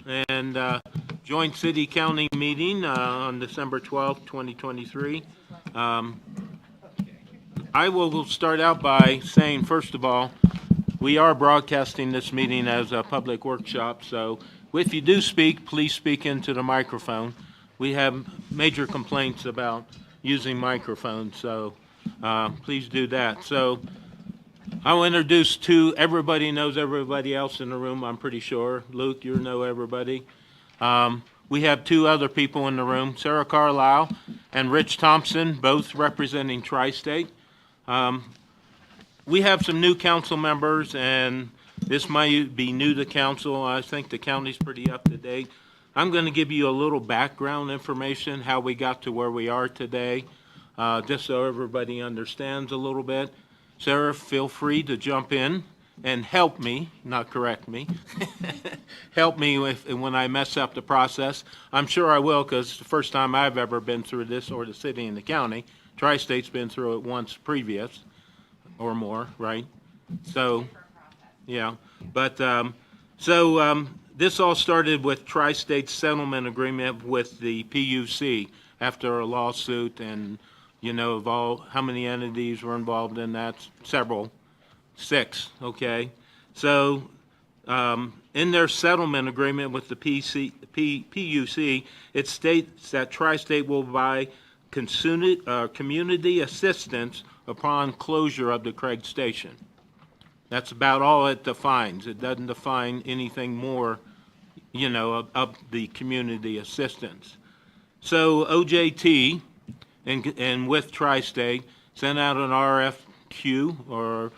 and joint city-county meeting on December 12th, 2023. I will start out by saying, first of all, we are broadcasting this meeting as a public workshop, so if you do speak, please speak into the microphone. We have major complaints about using microphones, so please do that. So I'll introduce everybody knows everybody else in the room, I'm pretty sure. Luke, you know everybody. We have two other people in the room, Sarah Carlisle and Rich Thompson, both representing Tri-State. We have some new council members, and this might be new to council. I think the county's pretty up to date. I'm going to give you a little background information, how we got to where we are today, just so everybody understands a little bit. Sarah, feel free to jump in and help me, not correct me, help me when I mess up the process. I'm sure I will, because it's the first time I've ever been through this, or the city and the county. Tri-State's been through it once previous, or more, right? So, yeah. But, this all started with Tri-State's settlement agreement with the PUC after a lawsuit, and, you know, of how many entities were involved in that? Several. 6, okay? So, in their settlement agreement with the PUC, it states that Tri-State will provide community assistance upon closure of the Craig Station. That's about all it defines. It doesn't define anything more, you know, of the community assistance. So OJT and with Tri-State sent out an RFQ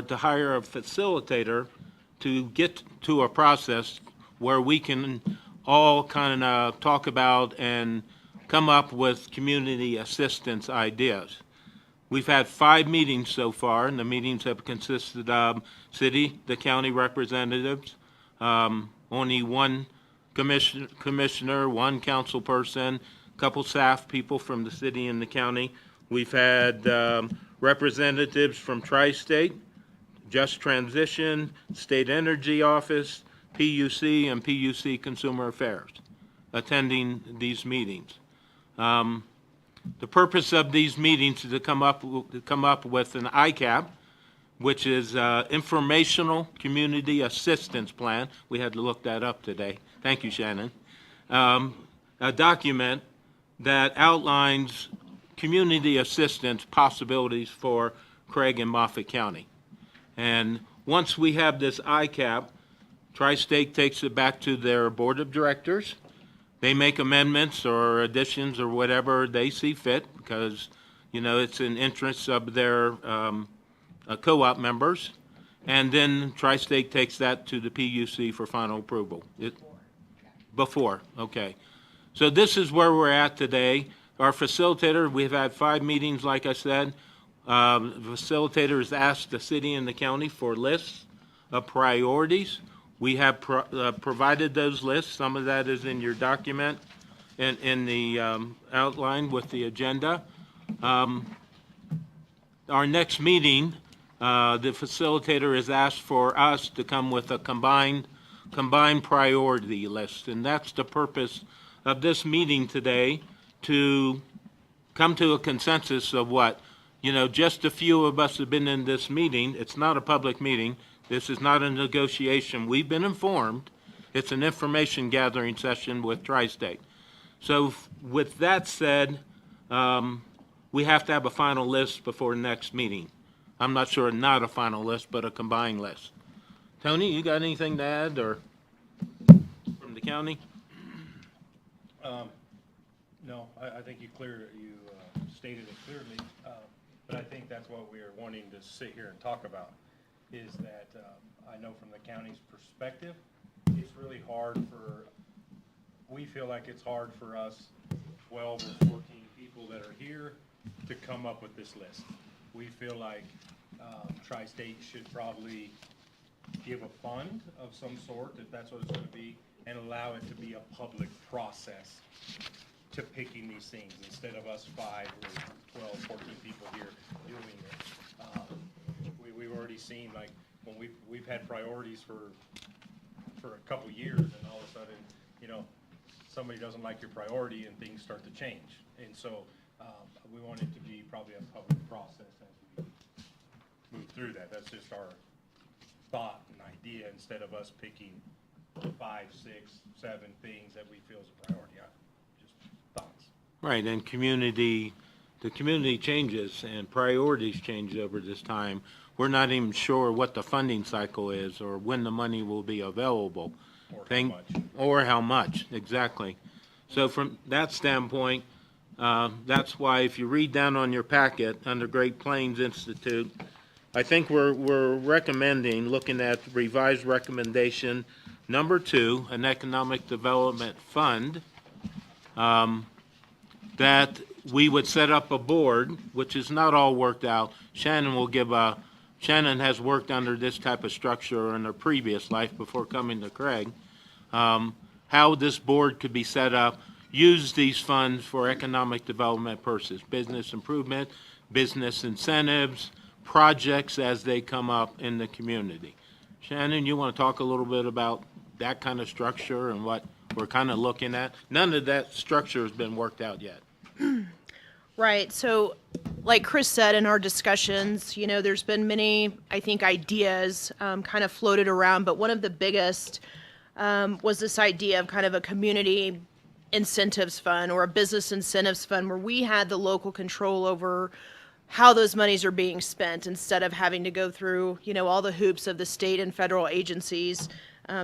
to hire a facilitator to get to a process where we can all kind of talk about and come up with community assistance ideas. We've had 5 meetings so far, and the meetings have consisted of the county representatives, only one commissioner, one council person, a couple staff people from the city and the county. We've had representatives from Tri-State, Just Transition, State Energy Office, PUC, and PUC Consumer Affairs attending these meetings. The purpose of these meetings is to come up with an ICAP, which is Informational Community Assistance Plan. We had to look that up today. Thank you, Shannon. A document that outlines community assistance possibilities for Craig and Moffat County. And once we have this ICAP, Tri-State takes it back to their board of directors. They make amendments or additions or whatever they see fit, because, you know, it's in interest of their co-op members. And then Tri-State takes that to the PUC for final approval. Before, okay. So this is where we're at today. Our facilitator, we've had 5 meetings, like I said. The facilitator has asked the city and the county for lists of priorities. We have provided those lists. Some of that is in your document and in the outline with the agenda. Our next meeting, the facilitator has asked for us to come with a combined priority list, and that's the purpose of this meeting today, to come to a consensus of what, you know, just a few of us have been in this meeting. It's not a public meeting. This is not a negotiation. We've been informed. It's an information gathering session with Tri-State. So with that said, we have to have a final list before the next meeting. I'm not sure, not a final list, but a combined list. Tony, you got anything to add, or from the county? No, I think you stated it clearly, but I think that's what we are wanting to sit here and talk about, is that I know from the county's perspective, it's really hard we feel like it's hard for us 12 or 14 people that are here to come up with this list. We feel like Tri-State should probably give a fund of some sort, if that's what it's going to be, and allow it to be a public process to picking these things, instead of us 5 or 12, 14 people here doing it. We've already seen, like, when we've had priorities for a couple years, and all of a sudden somebody doesn't like your priority and things start to change. And so, we want it to be probably a public process as we move through that. That's just our thought and idea, instead of us picking 5, 6, 7 things that we feel is a priority. Just thoughts. Right, and the community changes and priorities change over this time. We're not even sure what the funding cycle is or when the money will be available. Or how much. Or how much, exactly. So from that standpoint, that's why if you read down on your packet under Great Plains Institute, I think we're recommending, looking at revised recommendation number 2, an economic development fund, that we would set up a board, which is not all worked out. Shannon has worked under this type of structure in her previous life before coming to Craig. How this board could be set up, use these funds for economic development purposes, business improvement, business incentives, projects as they come up in the community. Shannon, you want to talk a little bit about that kind of structure and what we're kind of looking at? None of that structure has been worked out yet. Right. So, like Chris said in our discussions, there's been many, I think, ideas kind of floated around, but one of the biggest was this idea of kind of a community incentives fund or a business incentives fund where we had the local control over how those monies are being spent instead of having to go through, all the hoops of the state and federal agencies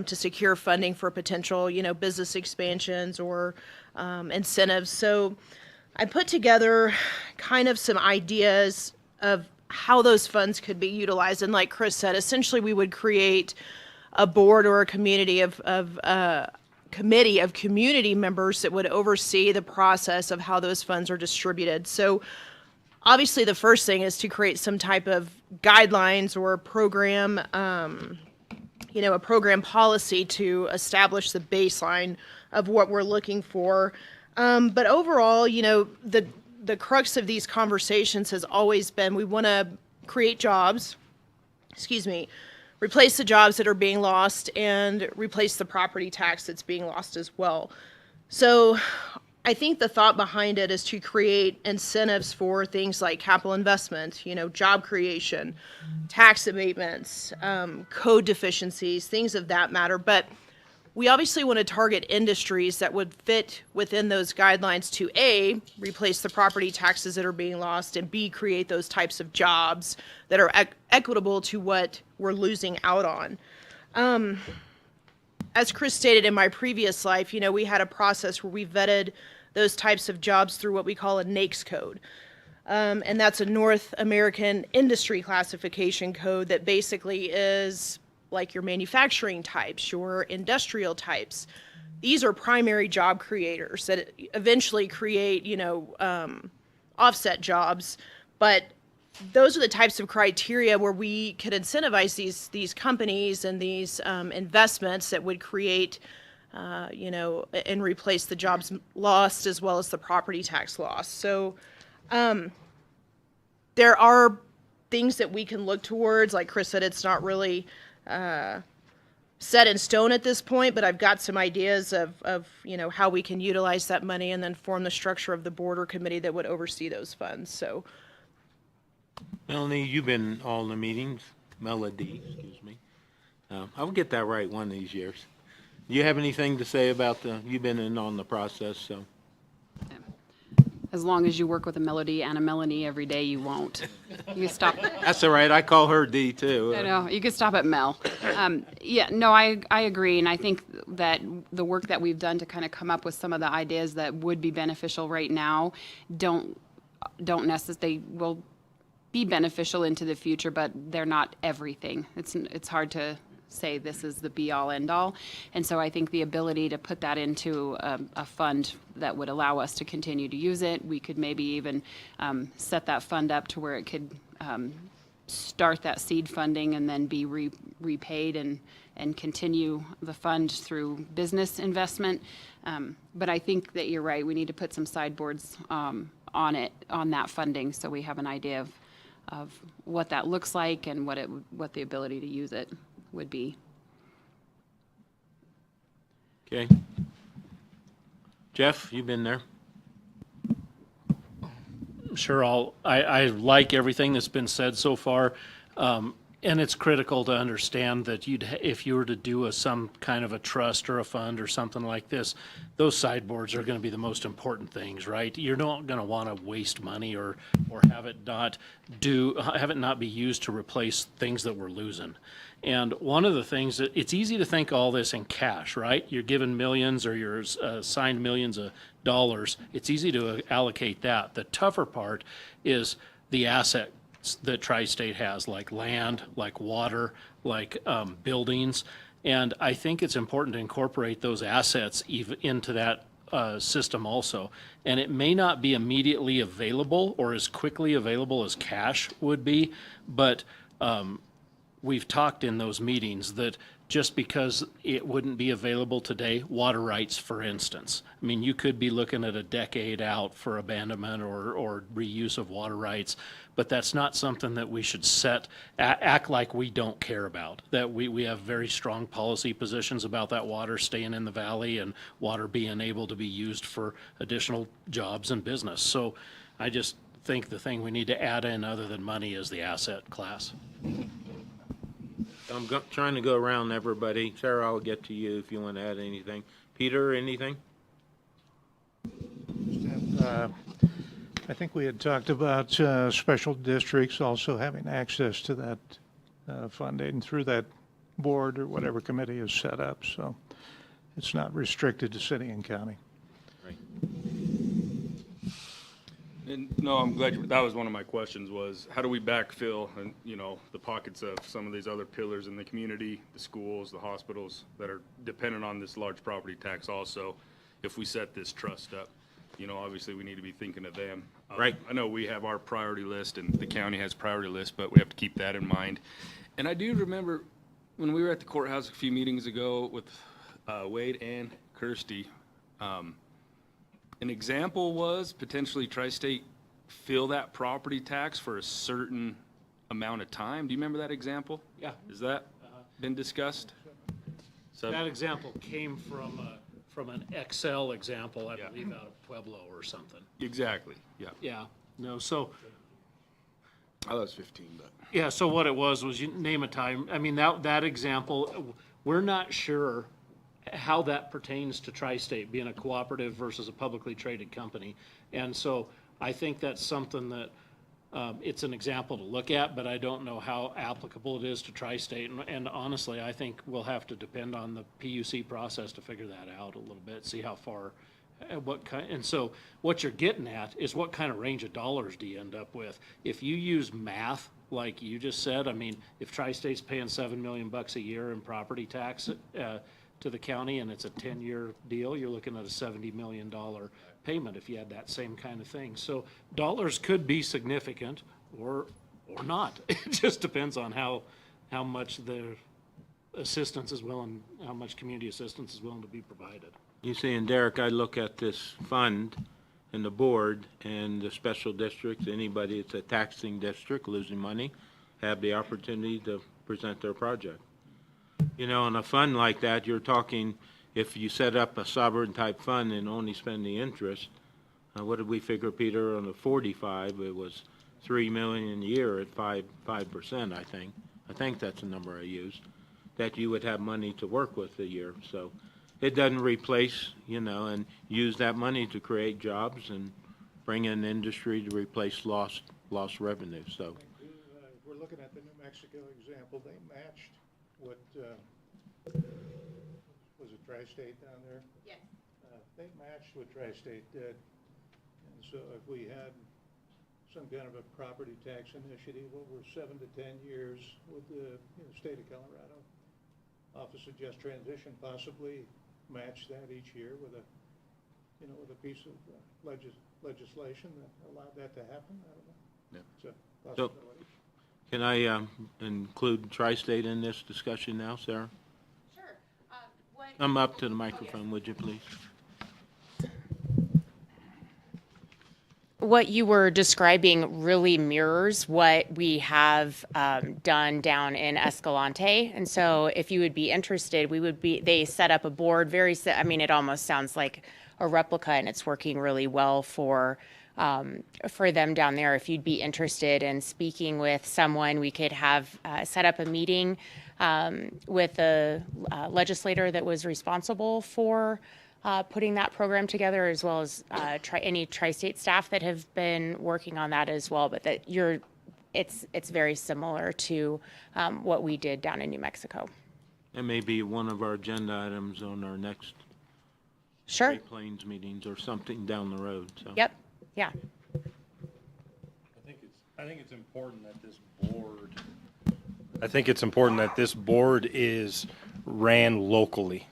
to secure funding for potential, business expansions or incentives. So I put together kind of some ideas of how those funds could be utilized. And like Chris said, essentially we would create a board or a committee of community members that would oversee the process of how those funds are distributed. So obviously the first thing is to create some type of guidelines or program, a program policy to establish the baseline of what we're looking for. But overall, the crux of these conversations has always been we want to create jobs, replace the jobs that are being lost and replace the property tax that's being lost as well. So I think the thought behind it is to create incentives for things like capital investment, job creation, tax abatements, code deficiencies, things of that matter. But we obviously want to target industries that would fit within those guidelines to A, replace the property taxes that are being lost, and B, create those types of jobs that are equitable to what we're losing out on. As Chris stated in my previous life, we had a process where we vetted those types of jobs through what we call a NAICS code. And that's a North American Industry Classification Code that basically is like your manufacturing types, your industrial types. These are primary job creators that eventually create, offset jobs. But those are the types of criteria where we could incentivize these companies and these investments that would create, and replace the jobs lost as well as the property tax loss. So there are things that we can look towards. Like Chris said, it's not really set in stone at this point, but I've got some ideas of how we can utilize that money and then form the structure of the board or committee that would oversee those funds. So, Melanie, you've been in all the meetings. Melody, excuse me. I'll get that right one of these years. Do you have anything to say about you've been in on the process, so. As long as you work with a Melody and a Melanie every day, you won't. You stop. That's all right. I call her D too. I know. You could stop at Mel. I agree. And I think that the work that we've done to kind of come up with some of the ideas that would be beneficial right now don't necessarily will be beneficial into the future, but they're not everything. It's hard to say this is the be-all, end-all. And so I think the ability to put that into a fund that would allow us to continue to use it, we could maybe even set that fund up to where it could start that seed funding and then be repaid and continue the fund through business investment. But I think that you're right. We need to put some sideboards on that funding so we have an idea of what that looks like and what the ability to use it would be. Okay. Jeff, you've been there. Sure, I like everything that's been said so far. And it's critical to understand that if you were to do some kind of a trust or a fund or something like this, those sideboards are going to be the most important things, right? You're not going to want to waste money or have it not be used to replace things that we're losing. And one of the things that it's easy to think all this in cash, right? You're given millions or you're assigned millions of dollars. It's easy to allocate that. The tougher part is the assets that Tri-State has, like land, like water, like buildings. And I think it's important to incorporate those assets into that system also. And it may not be immediately available or as quickly available as cash would be, but we've talked in those meetings that just because it wouldn't be available today, water rights, for instance. I mean, you could be looking at a decade out for abandonment or reuse of water rights, but that's not something that we should act like we don't care about. That we have very strong policy positions about that water staying in the valley and water being able to be used for additional jobs and business. So I just think the thing we need to add in other than money is the asset class. I'm trying to go around everybody. Sarah, I'll get to you if you want to add anything. Peter, anything? I think we had talked about special districts also having access to that funding through that board or whatever committee is set up. So it's not restricted to city and county. Right. And no, I'm glad that was one of my questions was how do we backfill and, the pockets of some of these other pillars in the community, the schools, the hospitals that are dependent on this large property tax also, if we set this trust up. Obviously we need to be thinking of them. Right. I know we have our priority list and the county has priority list, but we have to keep that in mind. And I do remember when we were at the courthouse a few meetings ago with Wade and Kirsty, an example was potentially Tri-State fill that property tax for a certain amount of time. Do you remember that example? Yeah. Has that been discussed? So, That example came from an Excel example, I Yeah. believe, out of Pueblo or something. exactly, yeah. Yeah, no, so, I thought it was 15, but. yeah, so what it was you name a time. I mean, that example, we're not sure how that pertains to Tri-State being a cooperative versus a publicly traded company. And so I think that's something that, it's an example to look at, but I don't know how applicable it is to Tri-State. And honestly, I think we'll have to depend on the PUC process to figure that out a little bit, see how far, and so what you're getting at is what kind of range of dollars do you end up with? If you use math, like you just said, I mean, if Tri-State's paying $7 million a year in property tax, to the county and it's a 10-year deal, you're looking at a $70 million payment if you had that same kind of thing. So dollars could be significant or not. It just depends on how much the assistance is willing, how much community assistance is willing to be provided. You see, and Derek, I look at this fund and the board and the special districts, anybody that's a taxing district losing money, have the opportunity to present their project. In a fund like that, you're talking, if you set up a sovereign type fund and only spend the interest, what did we figure, Peter, on the 45? It was 3 million a year at 5%, I think. I think that's the number I used, that you would have money to work with a year. So it doesn't replace, and use that money to create jobs and bring in industry to replace lost revenue. So We're looking at the New Mexico example. They matched what, was it Tri-State down there? Yes. They matched what Tri-State did. And so if we had some kind of a property tax initiative over 7 to 10 years with the state of Colorado, Office of Just Transition possibly match that each year with a piece of legislation that allowed that to happen. I don't know. Yeah. It's a possibility. can I include Tri-State in this discussion now, Sarah? Sure. Come up to the microphone, would you please? what you were describing really mirrors what we have done down in Escalante. And so if you would be interested, they set up a board I mean, it almost sounds like a replica, and it's working really well for them down there. If you'd be interested in speaking with someone, we could have set up a meeting with the legislator that was responsible for putting that program together, as well as any tri-state staff that have been working on that as well. But it's very similar to what we did down in New Mexico. It may be one of our agenda items on our next Sure. Great Plains meetings or something down the road, so. Yep. Yeah. I think it's important that this board is ran locally,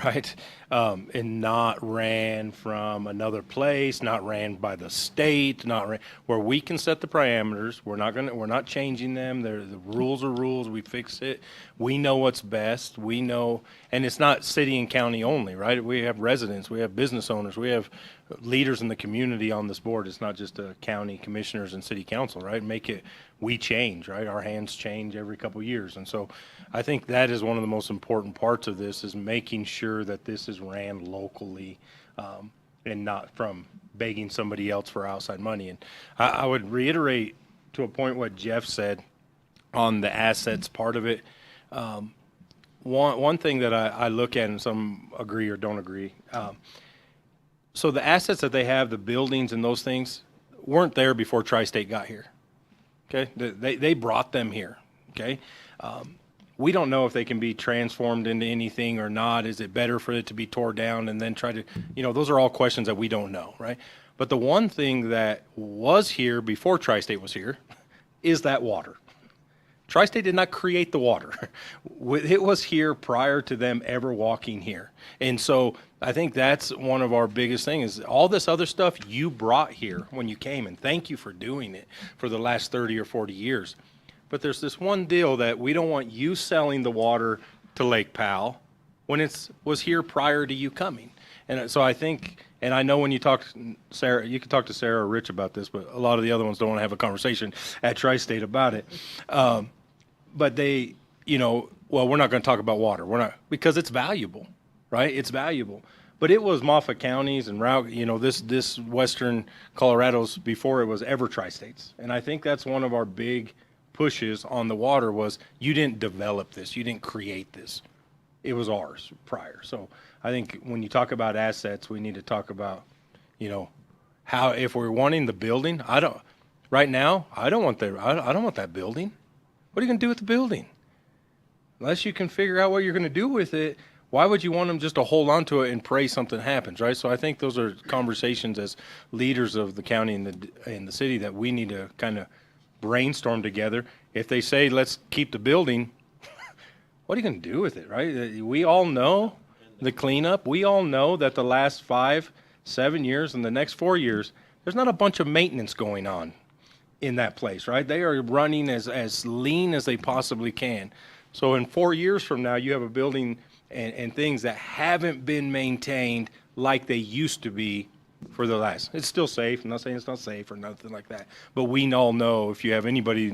right? And not ran from another place, not ran by the state, where we can set the parameters. We're not changing them. The rules are rules. We fix it. We know what's best. We know, and it's not city and county only, right? We have residents, we have business owners, we have leaders in the community on this board. It's not just county commissioners and city council, right? We change, right? Our hands change every couple of years. And so I think that is one of the most important parts of this, is making sure that this is ran locally and not from begging somebody else for outside money. And I would reiterate to a point what Jeff said on the assets part of it. One thing that I look at, and some agree or don't agree, so the assets that they have, the buildings and those things, weren't there before Tri-State got here. Okay, they brought them here. Okay, we don't know if they can be transformed into anything or not. Is it better for it to be tore down and then try to, those are all questions that we don't know, right? But the one thing that was here before Tri-State was here is that water. Tri-State did not create the water. It was here prior to them ever walking here. And so I think that's one of our biggest things, is all this other stuff you brought here when you came, and thank you for doing it for the last 30 or 40 years. But there's this one deal that we don't want you selling the water to Lake Powell when it was here prior to you coming. And so I think, and I know when you talk, Sarah, you can talk to Sarah or Rich about this, but a lot of the other ones don't want to have a conversation at Tri-State about it. But they, well, we're not going to talk about water. We're not, because it's valuable, right? It's valuable. But it was Moffat counties and this western Colorado's before it was ever Tri-States. And I think that's one of our big pushes on the water was, you didn't develop this. You didn't create this. It was ours prior. So I think when you talk about assets, we need to talk about, how, if we're wanting the building, right now, I don't want that building. What are you going to do with the building? Unless you can figure out what you're going to do with it, why would you want them just to hold on to it and pray something happens, right? So I think those are conversations as leaders of the county and the city that we need to kind of brainstorm together. If they say, let's keep the building, what are you going to do with it, right? We all know the cleanup. We all know that the last 5-7 years and the next 4 years, there's not a bunch of maintenance going on in that place, right? They are running as lean as they possibly can. So in 4 years from now, you have a building and things that haven't been maintained like they used to be for the last. It's still safe. I'm not saying it's not safe or nothing like that. But we all know, if you have anybody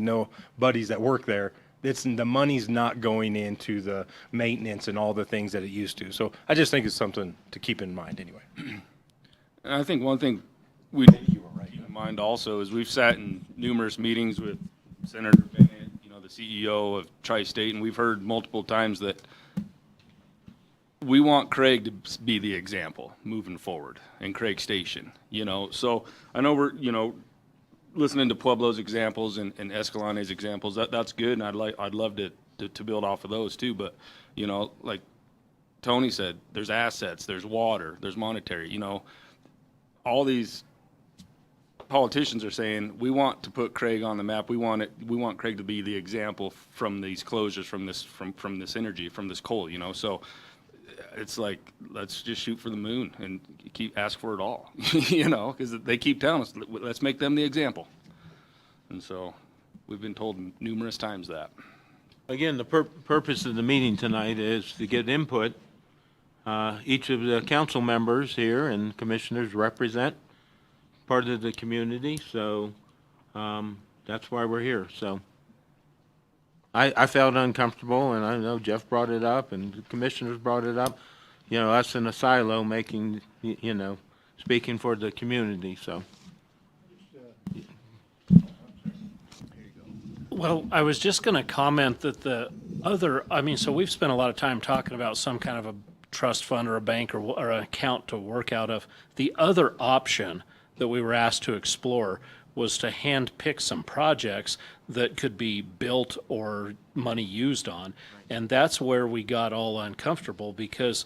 buddies that work there, the money's not going into the maintenance and all the things that it used to. So I just think it's something to keep in mind anyway. And I think one thing we need to keep in mind also is we've sat in numerous meetings with Senator Bennett, the CEO of Tri-State, and we've heard multiple times that we want Craig to be the example moving forward in Craig Station, So I know we're, listening to Pueblo's examples and Escalante's examples, that's good, and I'd love to build off of those too. But like Tony said, there's assets, there's water, there's monetary. All these politicians are saying we want to put Craig on the map. We want Craig to be the example from these closures, from this energy, from this coal. So it's like, let's just shoot for the moon and ask for it all. Because they keep telling us, let's make them the example. And so we've been told numerous times that. Again, the purpose of the meeting tonight is to get input. Each of the council members here and commissioners represent part of the community, so that's why we're here. So I felt uncomfortable, and I know Jeff brought it up, and the commissioners brought it up. You know, us in a silo making, you know, speaking for the community, so. Well, I was just going to comment that so we've spent a lot of time talking about some kind of a trust fund or a bank or an account to work out of. The other option that we were asked to explore was to hand pick some projects that could be built or money used on. And that's where we got all uncomfortable, because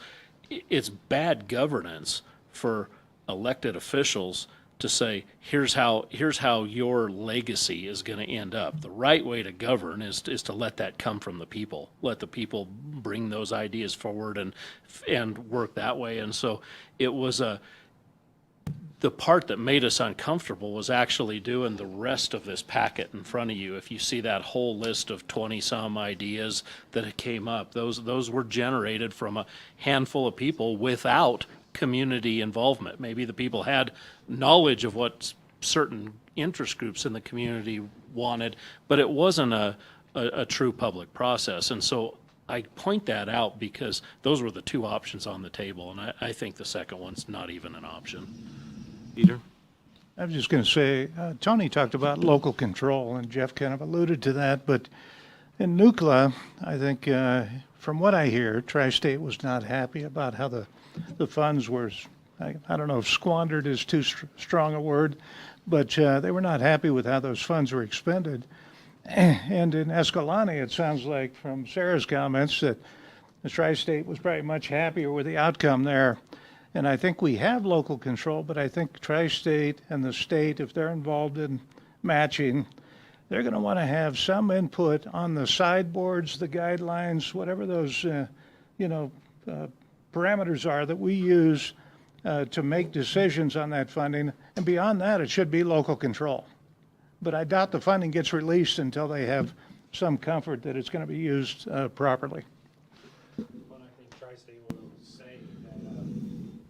it's bad governance for elected officials to say, here's how your legacy is going to end up. The right way to govern is to let that come from the people. Let the people bring those ideas forward and work that way. And so it was the part that made us uncomfortable was actually doing the rest of this packet in front of you. If you see that whole list of 20-some ideas that came up, those were generated from a handful of people without community involvement. Maybe the people had knowledge of what certain interest groups in the community wanted, but it wasn't a true public process. And so I point that out because those were the two options on the table, and I think the second one's not even an option. Peter? I was just going to say, Tony talked about local control, and Jeff kind of alluded to that, but in Nucla, I think, from what I hear, Tri-State was not happy about how the funds were, I don't know if squandered is too strong a word, but they were not happy with how those funds were expended. And in Escalante, it sounds like from Sarah's comments that the Tri-State was probably much happier with the outcome there. And I think we have local control, but I think Tri-State and the state, if they're involved in matching, they're going to want to have some input on the sideboards, the guidelines, whatever those, parameters are that we use to make decisions on that funding. And beyond that, it should be local control. But I doubt the funding gets released until they have some comfort that it's going to be used properly. But I think Tri-State will say that in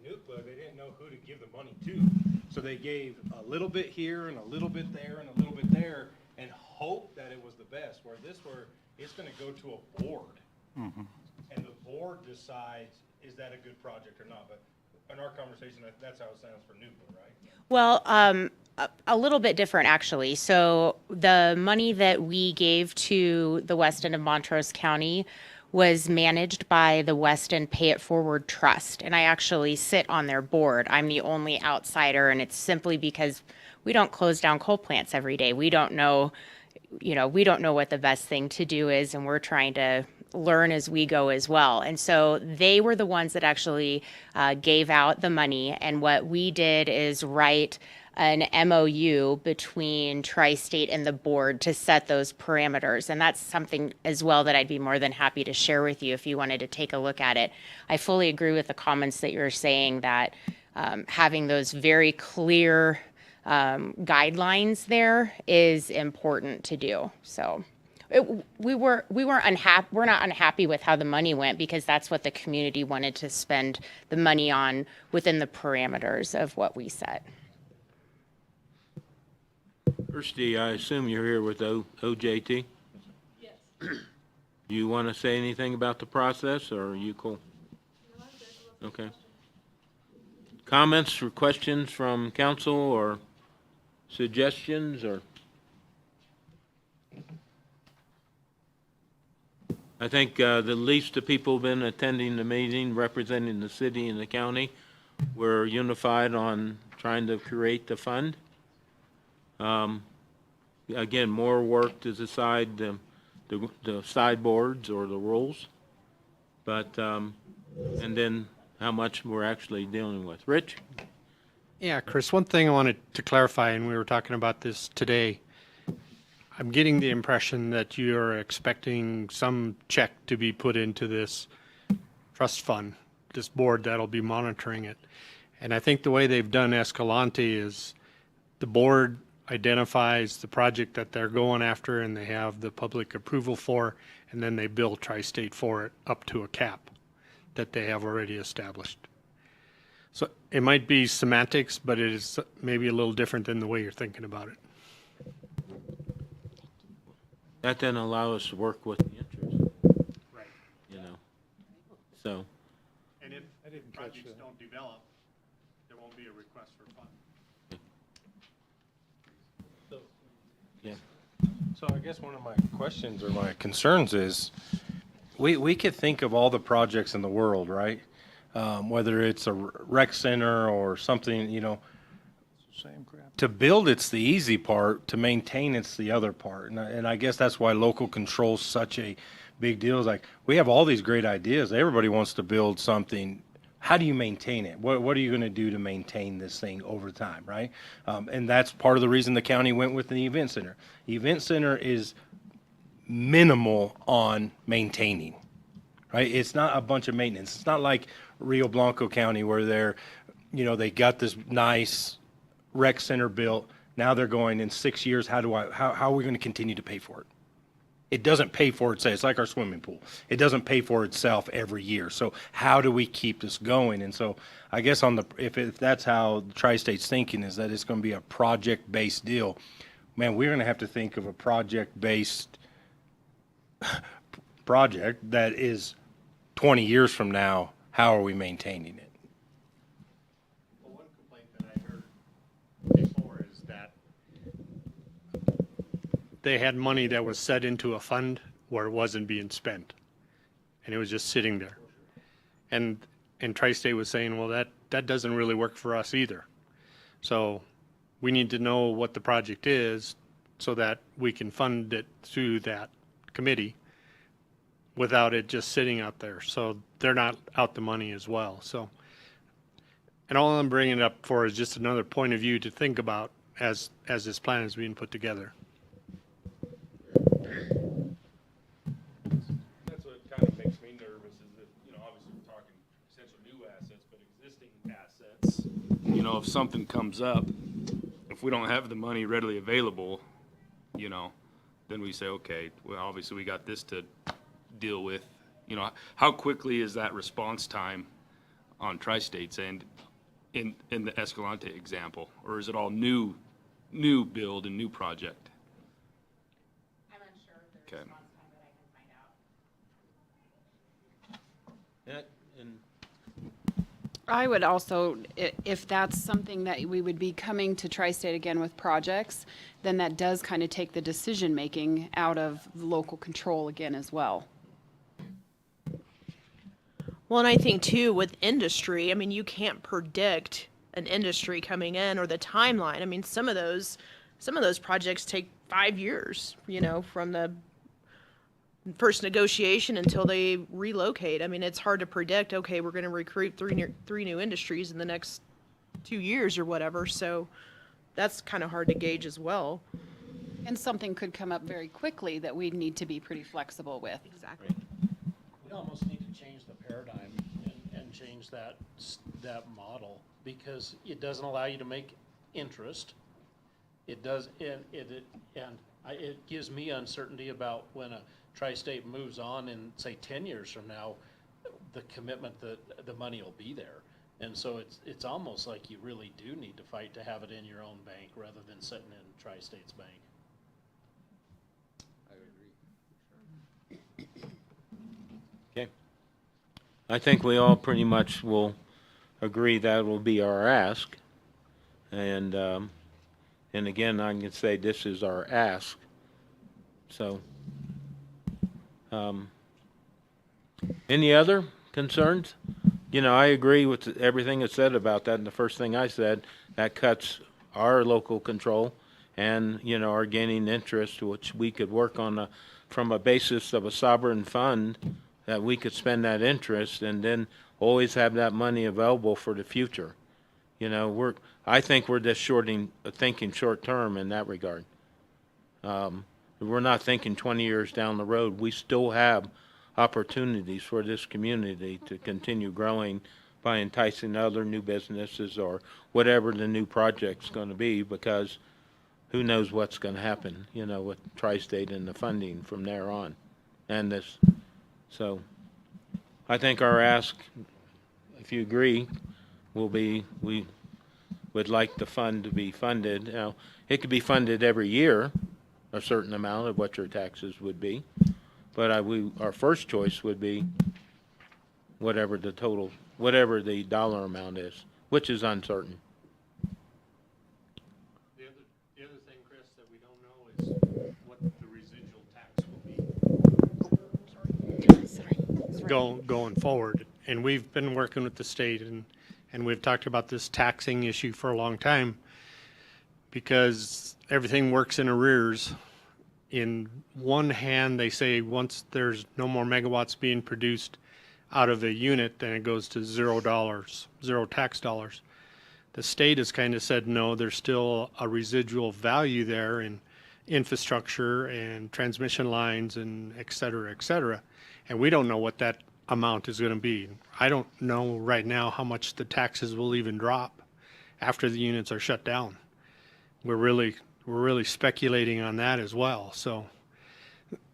Nucla, they didn't know who to give the money to. So they gave a little bit here and a little bit there and a little bit there and hope that it was the best. Where it's going to go to a board. Mm-hmm. And the board decides, is that a good project or not? But in our conversation, that's how it sounds for Nucla, right? Well, a little bit different, actually. So the money that we gave to the West End of Montrose County was managed by the West End Pay It Forward Trust, and I actually sit on their board. I'm the only outsider, and it's simply because we don't close down coal plants every day. We don't know what the best thing to do is, and we're trying to learn as we go as well. And so they were the ones that actually gave out the money. And what we did is write an MOU between Tri-State and the board to set those parameters. And that's something as well that I'd be more than happy to share with you if you wanted to take a look at it. I fully agree with the comments that you're saying that having those very clear guidelines there is important to do. So we're not unhappy with how the money went, because that's what the community wanted to spend the money on within the parameters of what we set. Kirsty, I assume you're here with OJT? Yes. Do you want to say anything about the process, or are you cool? No, I'm good. Okay. Comments or questions from council, or suggestions, or? I think the least the people have been attending the meeting representing the city and the county were unified on trying to create the fund. Again, more work to decide the sideboards or the rules, but and then how much we're actually dealing with. Rich? Yeah, Chris, one thing I wanted to clarify, and we were talking about this today. I'm getting the impression that you're expecting some check to be put into this trust fund, this board that'll be monitoring it. And I think the way they've done Escalante is the board identifies the project that they're going after and they have the public approval for, and then they bill Tri-State for it up to a cap that they have already established. So it might be semantics, but it is maybe a little different than the way you're thinking about it. That then allow us to work with the interest, Right. you know, so. And if I didn't catch that. don't develop, there won't be a request for funds. Yeah. So I guess one of my questions or my concerns is, we could think of all the projects in the world, right? Whether it's a rec center or something, you know, Same crap. to build, it's the easy part. To maintain, it's the other part. And I guess that's why local control's such a big deal. Is like, we have all these great ideas. Everybody wants to build something. How do you maintain it? What are you going to do to maintain this thing over time, right? And that's part of the reason the county went with the event center. The event center is minimal on maintaining, right? It's not a bunch of maintenance. It's not like Rio Blanco County where they're, you know, they got this nice rec center built. Now they're going in 6 years. How are we going to continue to pay for it? It doesn't pay for itself. It's like our swimming pool. It doesn't pay for itself every year. So how do we keep this going? And so I guess if that's how Tri-State's thinking, is that it's going to be a project-based deal, man, we're going to have to think of a project-based project that is 20 years from now. How are we maintaining it? Well, one complaint that I heard before is that they had money that was set into a fund where it wasn't being spent, and it was just sitting there. And Tri-State was saying, well, that doesn't really work for us either. So we need to know what the project is so that we can fund it through that committee without it just sitting out there. So they're not out the money as well. So, and all I'm bringing it up for is just another point of view to think about as this plan is being put together. That's what kind of makes me nervous is that, you know, obviously we're talking potential new assets, but existing assets, you know, if something comes up, if we don't have the money readily available, you know, then we say, okay, well, obviously we got this to deal with. You know, how quickly is that response time on Tri-State's end in the Escalante example? Or is it all new build and new project? I'm unsure of the Okay. response time, but I can find out. And I would also, if that's something that we would be coming to Tri-State again with projects, then that does kind of take the decision-making out of local control again as well. Well, and I think too with industry, I mean, you can't predict an industry coming in or the timeline. I mean, some of those projects take 5 years, you know, from the first negotiation until they relocate. I mean, it's hard to predict, okay, we're going to recruit three new industries in the next 2 years or whatever. So that's kind of hard to gauge as well. And something could come up very quickly that we need to be pretty flexible with. Exactly. We almost need to change the paradigm and change that model, because it doesn't allow you to make interest. It does, and it gives me uncertainty about when a Tri-State moves on in, say, 10 years from now, the commitment that the money will be there. And so it's almost like you really do need to fight to have it in your own bank rather than sitting in Tri-State's bank. Okay. I think we all pretty much will agree that will be our ask. And again, I can say this is our ask. So, any other concerns? You know, I agree with everything that's said about that. And the first thing I said, that cuts our local control and, you know, our gaining interest, which we could work on from a basis of a sovereign fund, that we could spend that interest and then always have that money available for the future. You know, I think we're just thinking short term in that regard. We're not thinking 20 years down the road. We still have opportunities for this community to continue growing by enticing other new businesses or whatever the new project's going to be, because who knows what's going to happen, you know, with Tri-State and the funding from there on. And this, so I think our ask, if you agree, we would like the fund to be funded. Now, it could be funded every year, a certain amount of what your taxes would be. But our first choice would be whatever the dollar amount is, which is uncertain. The other thing, Chris, that we don't know is what the residual tax will be going forward. And we've been working with the state and we've talked about this taxing issue for a long time because everything works in arrears. In one hand, they say once there's no more megawatts being produced out of a unit, then it goes to $0, zero tax dollars. The state has kind of said, no, there's still a residual value there in infrastructure and transmission lines and et cetera, et cetera. And we don't know what that amount is going to be. I don't know right now how much the taxes will even drop after the units are shut down. We're really speculating on that as well. So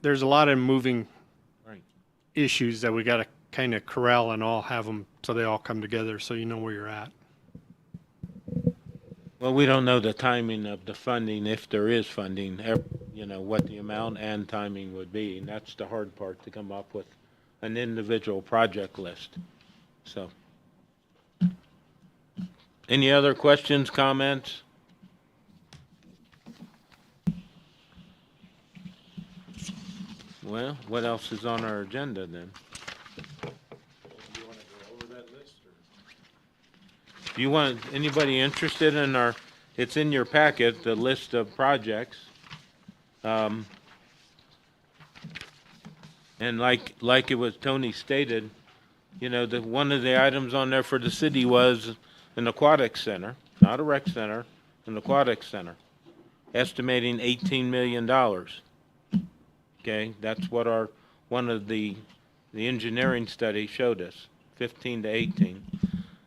there's a lot of moving Right. issues that we got to kind of corral and all have them so they all come together so you know where you're at. Well, we don't know the timing of the funding, if there is funding, what the amount and timing would be. And that's the hard part, to come up with an individual project list. So, any other questions, comments? Well, what else is on our agenda then? Do you want to go over that list, or? Do you want, anybody interested in it's in your packet, the list of projects. And like it was Tony stated, one of the items on there for the city was an aquatic center, not a rec center, an aquatic center, estimating $18 million. Okay, that's what one of the engineering study showed us, 15 to 18.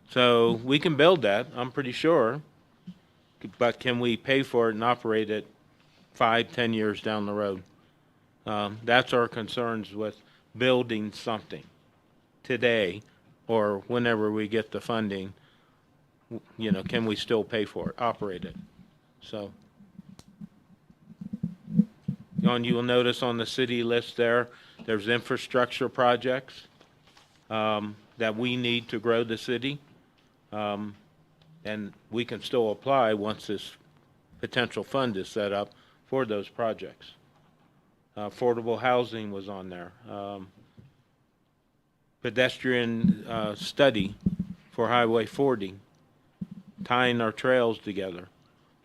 So we can build that, I'm pretty sure, but can we pay for it and operate it 5-10 years down the road? That's our concerns with building something today or whenever we get the funding. Can we still pay for it, operate it? So, and you will notice on the city list there's infrastructure projects that we need to grow the city. And we can still apply once this potential fund is set up for those projects. Affordable housing was on there. Pedestrian study for Highway 40, tying our trails together.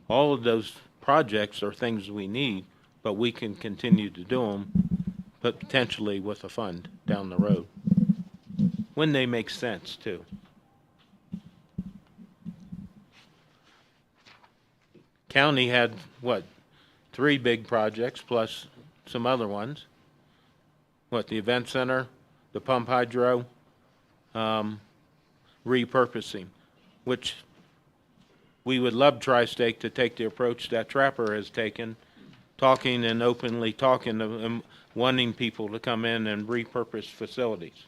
All of those projects are things we need, but we can continue to do them, but potentially with a fund down the road, when they make sense too. County had, 3 big projects plus some other ones. The event center, the pump hydro, repurposing, which we would love Tri-State to take the approach that Trapper has taken, talking and openly talking and wanting people to come in and repurpose facilities.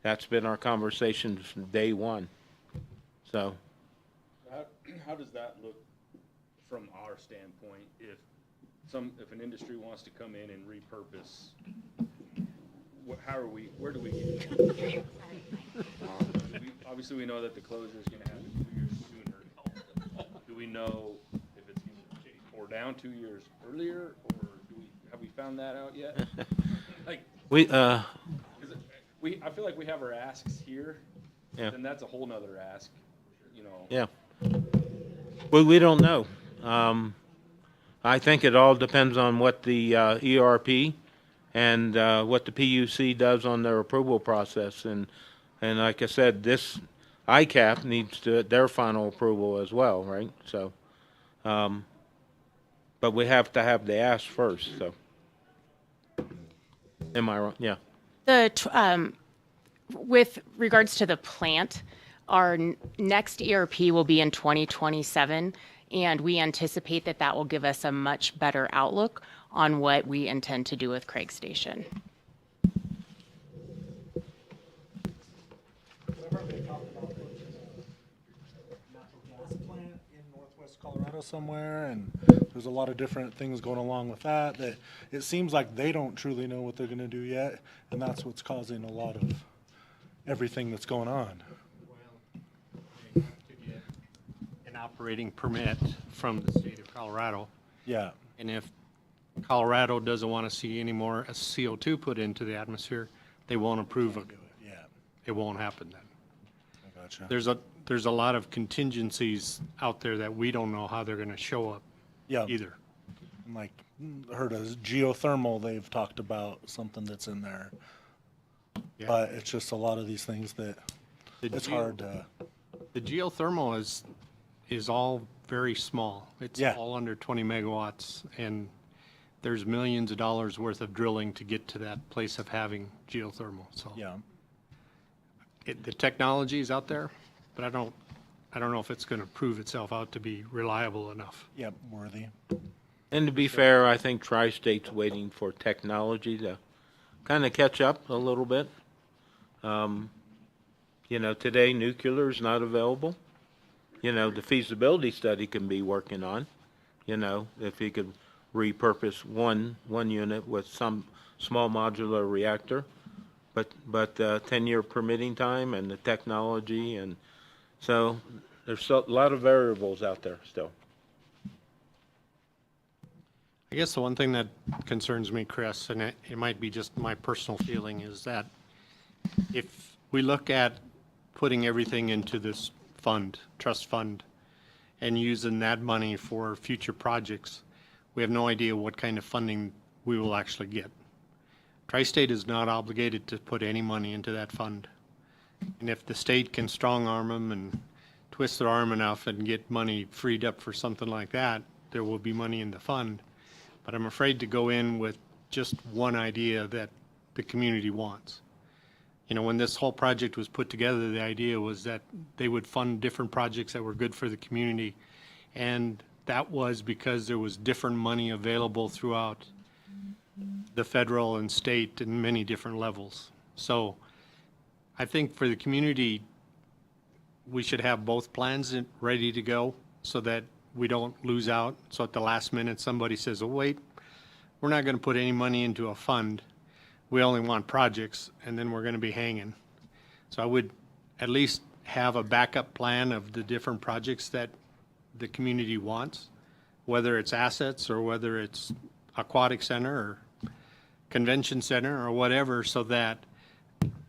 That's been our conversation from day one. So, How does that look from our standpoint? If an industry wants to come in and repurpose, where do we get? Obviously, we know that the closure is going to happen 2 years sooner. Do we know if it's going to tore down 2 years earlier, or have we found that out yet? I feel like we have our asks here, yeah. and that's a whole nother ask, Yeah. Well, we don't know. I think it all depends on what the ERP and what the PUC does on their approval process. And like I said, this ICAP needs their final approval as well, right? So, but we have to have the ask first, so. Am I wrong? Yeah. With regards to the plant, our next ERP will be in 2027, and we anticipate that will give us a much better outlook on what we intend to do with Craig Station. West Colorado somewhere, and there's a lot of different things going along with that, that it seems like they don't truly know what they're gonna do yet, and that's what's causing a lot of everything that's going on. They have to get an operating permit from the state of Colorado. Yeah, And if Colorado doesn't want to see any more CO2 put into the atmosphere, they won't approve it. yeah, It won't happen then. I gotcha. There's a lot of contingencies out there that we don't know how they're going to show up Yeah, either. like, heard of geothermal, they've talked about something that's in there. Yeah. But it's just a lot of these things that, The it's geo- hard to, The geothermal is all very small. It's Yeah. all under 20 megawatts, and there's millions of dollars worth of drilling to get to that place of having geothermal. So yeah. the technology is out there, but I don't know if it's going to prove itself out to be reliable enough. Yeah, worthy. And to be fair, I think Tri-State's waiting for technology to kind of catch up a little bit. You know, today nuclear is not available. You know, the feasibility study can be working on, you know, if you could repurpose one unit with some small modular reactor. But 10-year permitting time and the technology, and so there's a lot of variables out there still. I guess the one thing that concerns me, Chris, and it might be just my personal feeling, is that if we look at putting everything into this fund, trust fund, and using that money for future projects, we have no idea what kind of funding we will actually get. Tri-State is not obligated to put any money into that fund. And if the state can strong arm them and twist their arm enough and get money freed up for something like that, there will be money in the fund. But I'm afraid to go in with just one idea that the community wants. You know, when this whole project was put together, the idea was that they would fund different projects that were good for the community. And that was because there was different money available throughout the federal and state and many different levels. So I think for the community, we should have both plans ready to go so that we don't lose out. So at the last minute, somebody says, oh, wait, we're not going to put any money into a fund. We only want projects, and then we're going to be hanging. So I would at least have a backup plan of the different projects that the community wants, whether it's assets or whether it's aquatic center or convention center or whatever, so that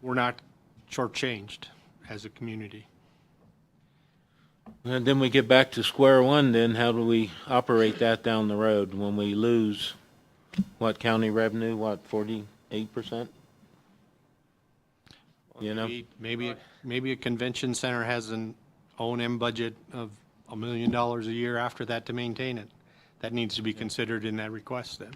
we're not shortchanged as a community. And then we get back to square one, then how do we operate that down the road when we lose, what, county revenue, what, 48%? You know? Maybe a convention center has an O&M budget of $1 million a year after that to maintain it. That needs to be considered in that request then.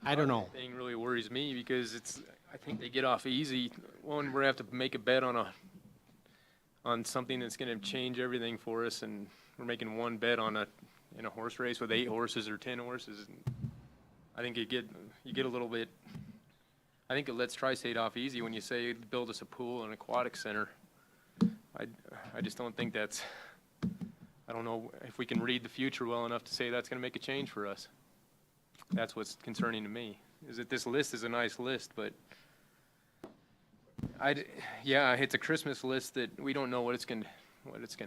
I don't know. Thing really worries me because I think they get off easy. One, we're gonna have to make a bet on something that's gonna change everything for us, and we're making one bet in a horse race with 8 horses or 10 horses. I think you get a little bit. I think it lets Tri-State off easy when you say build us a pool and aquatic center. I just don't think that's. I don't know if we can read the future well enough to say that's gonna make a change for us. That's what's concerning to me, is that this list is a nice list, but yeah, it's a Christmas list that we don't know what it's gonna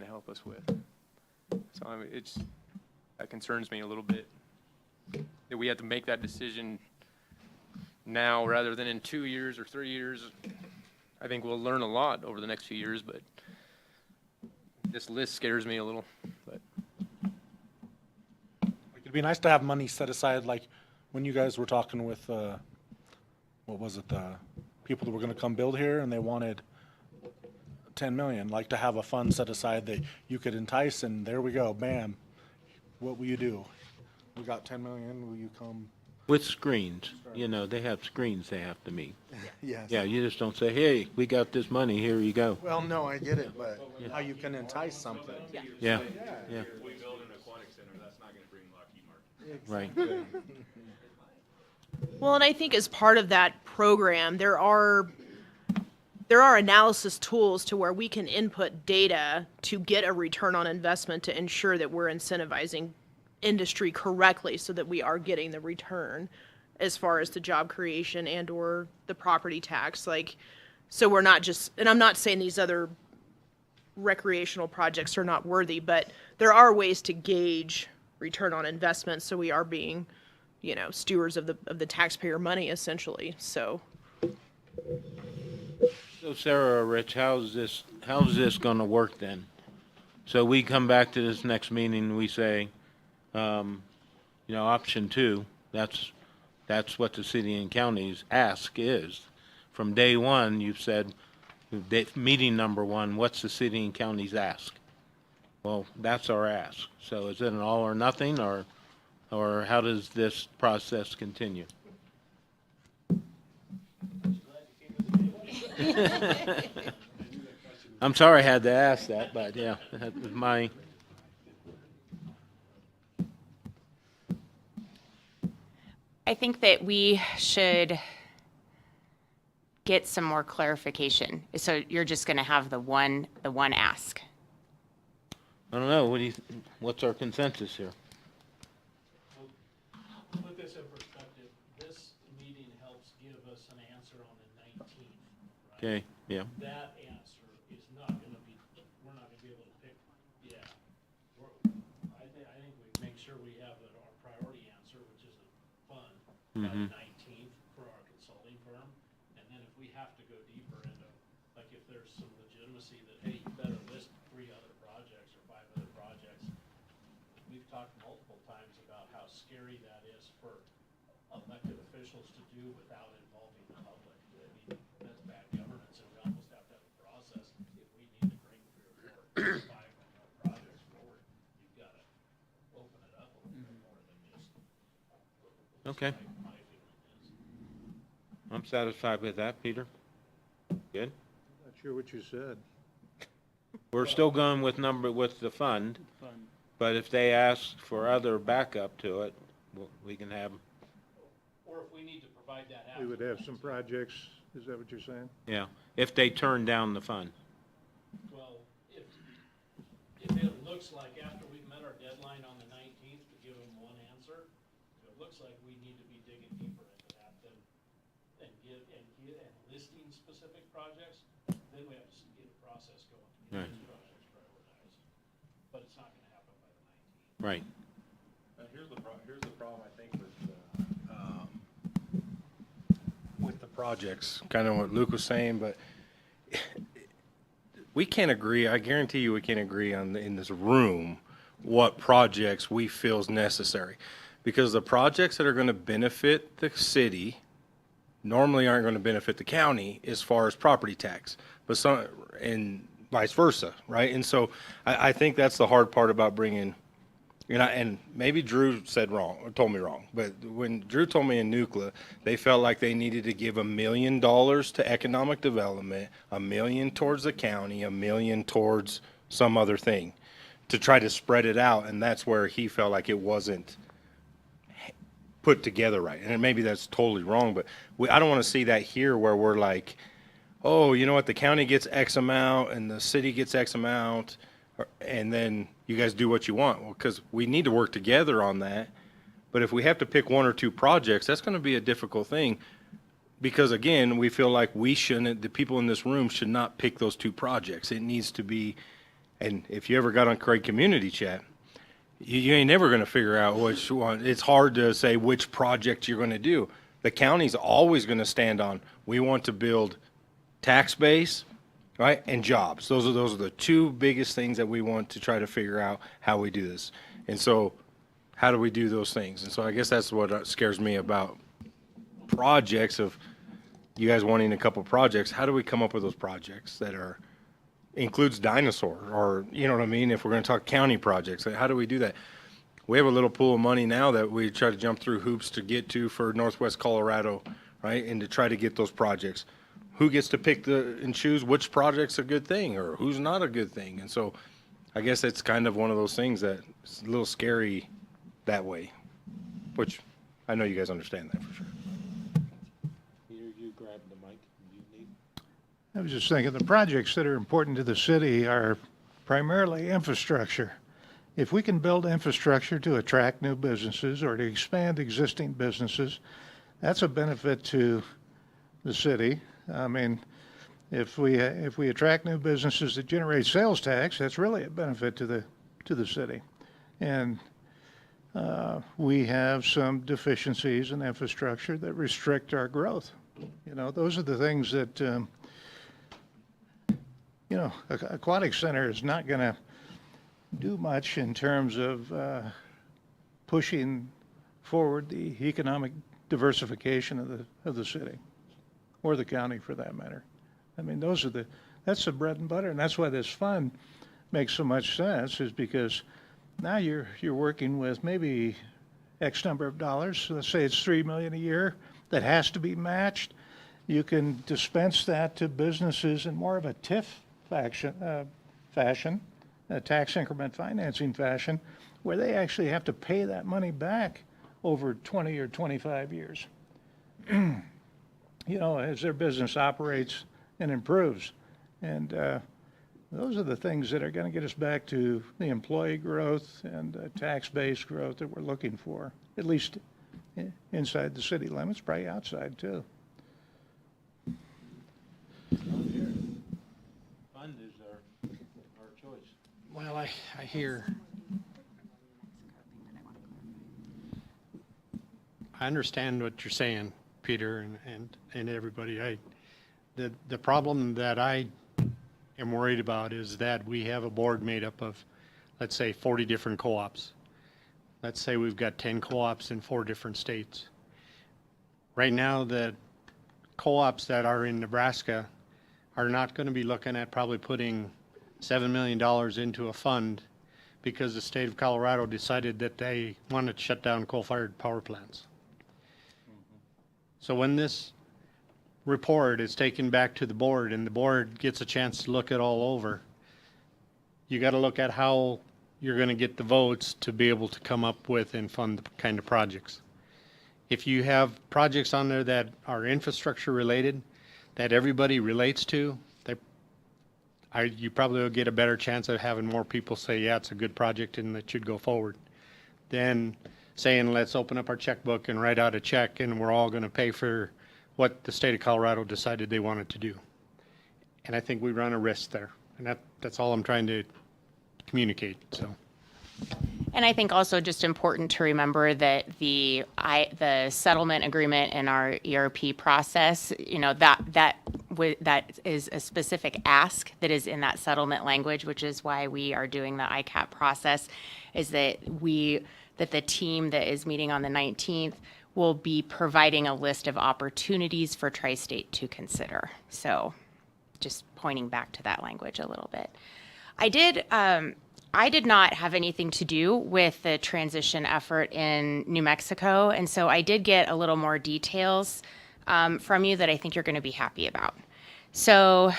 help us with. So I mean, that concerns me a little bit, that we have to make that decision now rather than in 2 years or 3 years. I think we'll learn a lot over the next few years, but this list scares me a little, but. It'd be nice to have money set aside, like when you guys were talking with, what was it, the people that were gonna come build here and they wanted 10 million, like to have a fund set aside that you could entice, and there we go, bam. What will you do? We got 10 million, will you come? With screens, you know, they have screens they have to meet. Yes. Yeah, you just don't say, hey, we got this money, here you go. Well, no, I get it, but how you can entice something. Yeah, yeah, We build an aquatic center, that's not gonna bring Lockheed Martin. right. Well, and I think as part of that program, there are there are analysis tools to where we can input data to get a return on investment to ensure that we're incentivizing industry correctly so that we are getting the return as far as the job creation and or the property tax. Like, so we're not just, and I'm not saying these other recreational projects are not worthy, but there are ways to gauge return on investment, so we are being, you know, stewards of the taxpayer money essentially. So Sarah or Rich, how's this gonna work then? So we come back to this next meeting, we say, you know, option 2, that's what the city and county's ask is. From day one, you've said, meeting number 1, what's the city and county's ask? Well, that's our ask. So is it an all or nothing, or how does this process continue? I'm sorry I had to ask that, but yeah, that was my. I think that we should get some more clarification. So you're just going to have the one ask. I don't know, what's our consensus here? Put this in perspective, this meeting helps give us an answer on the 19th, right? Okay, yeah, That answer is not gonna be, we're not gonna be able to pick, yeah. I think we make sure we have our priority answer, which is a fund, by the 19th for our consulting firm. And then if we have to go deeper into, like if there's some legitimacy that, hey, you better list 3 other projects or 5 other projects. We've talked multiple times about how scary that is for elected officials to do without involving the public. I mean, that's bad governance, and we almost have to have a process. If we need to bring 3 or 4 or 5 or more projects forward, you've got to open it up a little bit more than just. okay. My feeling is. I'm satisfied with that, Peter. Good. Not sure what you said. We're still going with the fund, but if they ask for other backup to it, we can have, Or if we need to provide that out. We would have some projects, is that what you're saying? yeah, if they turn down the fund. Well, if it looks like after we've met our deadline on the 19th to give them one answer, if it looks like we need to be digging deeper into that, then, and listing specific projects, then we have to get a process going to get Right. these projects prioritized. But it's not gonna happen by the 19th. Right. Here's the problem, I think, with the projects, kind of what Luke was saying, but we can't agree, I guarantee you we can't agree in this room what projects we feel is necessary. Because the projects that are gonna benefit the city normally aren't gonna benefit the county as far as property tax, but some, and vice versa, right? And so I think that's the hard part about bringing, and maybe Drew said wrong, or told me wrong, but when Drew told me in Nuclear, they felt like they needed to give $1 million to economic development, $1 million towards the county, $1 million towards some other thing, to try to spread it out, and that's where he felt like it wasn't put together right. And maybe that's totally wrong, but I don't want to see that here where we're like, oh, you know what, the county gets X amount and the city gets X amount, and then you guys do what you want. Well, because we need to work together on that. But if we have to pick 1 or 2 projects, that's going to be a difficult thing. Because again, we feel like the people in this room should not pick those 2 projects. It needs to be, and if you ever got on Craig Community Chat, you ain't never going to figure out which one. It's hard to say which project you're going to do. The county's always going to stand on, we want to build tax base, right, and jobs. Those are the 2 biggest things that we want to try to figure out how we do this. And so how do we do those things? And so I guess that's what scares me about projects, of you guys wanting a couple projects. How do we come up with those projects that includes dinosaur, or, you know what I mean? If we're going to talk county projects, how do we do that? We have a little pool of money now that we try to jump through hoops to get to for Northwest Colorado, right? And to try to get those projects. Who gets to pick and choose which project's a good thing or who's not a good thing? And so I guess it's kind of one of those things that's a little scary that way, which I know you guys understand that for sure. Peter, you grab the mic. You need. I was just thinking, the projects that are important to the city are primarily infrastructure. If we can build infrastructure to attract new businesses or to expand existing businesses, that's a benefit to the city. I mean, if we attract new businesses that generate sales tax, that's really a benefit to the city. And we have some deficiencies in infrastructure that restrict our growth. You know, those are the things that, you know, Aquatic Center is not going to do much in terms of pushing forward the economic diversification of the city, or the county for that matter. I mean, that's the bread and butter, and that's why this fund makes so much sense, is because now you're working with maybe X number of dollars. So let's say it's $3 million a year that has to be matched. You can dispense that to businesses in more of a TIF fashion, a tax increment financing fashion, where they actually have to pay that money back over 20 or 25 years. You know, as their business operates and improves. And those are the things that are going to get us back to the employee growth and tax-based growth that we're looking for, at least inside the city limits, probably outside too. Fund is our choice. Well, I hear. I understand what you're saying, Peter, and everybody. The problem that I am worried about is that we have a board made up of, let's say, 40 different co-ops. Let's say we've got 10 co-ops in 4 different states. Right now, the co-ops that are in Nebraska are not going to be looking at probably putting $7 million into a fund because the state of Colorado decided that they wanted to shut down coal-fired power plants. So when this report is taken back to the board and the board gets a chance to look it all over, you got to look at how you're going to get the votes to be able to come up with and fund the kind of projects. If you have projects on there that are infrastructure related, that everybody relates to, you probably will get a better chance of having more people say, yeah, it's a good project and it should go forward, than saying, let's open up our checkbook and write out a check and we're all going to pay for what the state of Colorado decided they wanted to do. And I think we run a risk there. And that's all I'm trying to communicate. So. And I think also just important to remember that the settlement agreement in our ERP process, you know, that is a specific ask that is in that settlement language, which is why we are doing the ICAP process, is that the team that is meeting on the 19th will be providing a list of opportunities for Tri-State to consider. So just pointing back to that language a little bit. I did not have anything to do with the transition effort in New Mexico, and so I did get a little more details from you that I think you're going to be happy about. So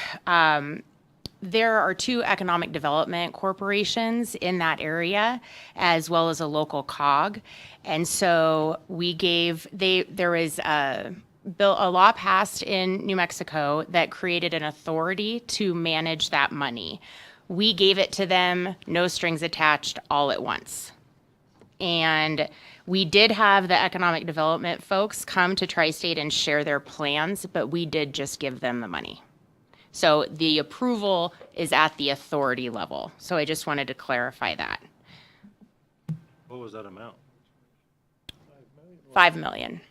there are 2 economic development corporations in that area, as well as a local COG, and so there was a law passed in New Mexico that created an authority to manage that money. We gave it to them, no strings attached, all at once. And we did have the economic development folks come to Tri-State and share their plans, but we did just give them the money. So the approval is at the authority level. So I just wanted to clarify that. What was that amount? $5 million.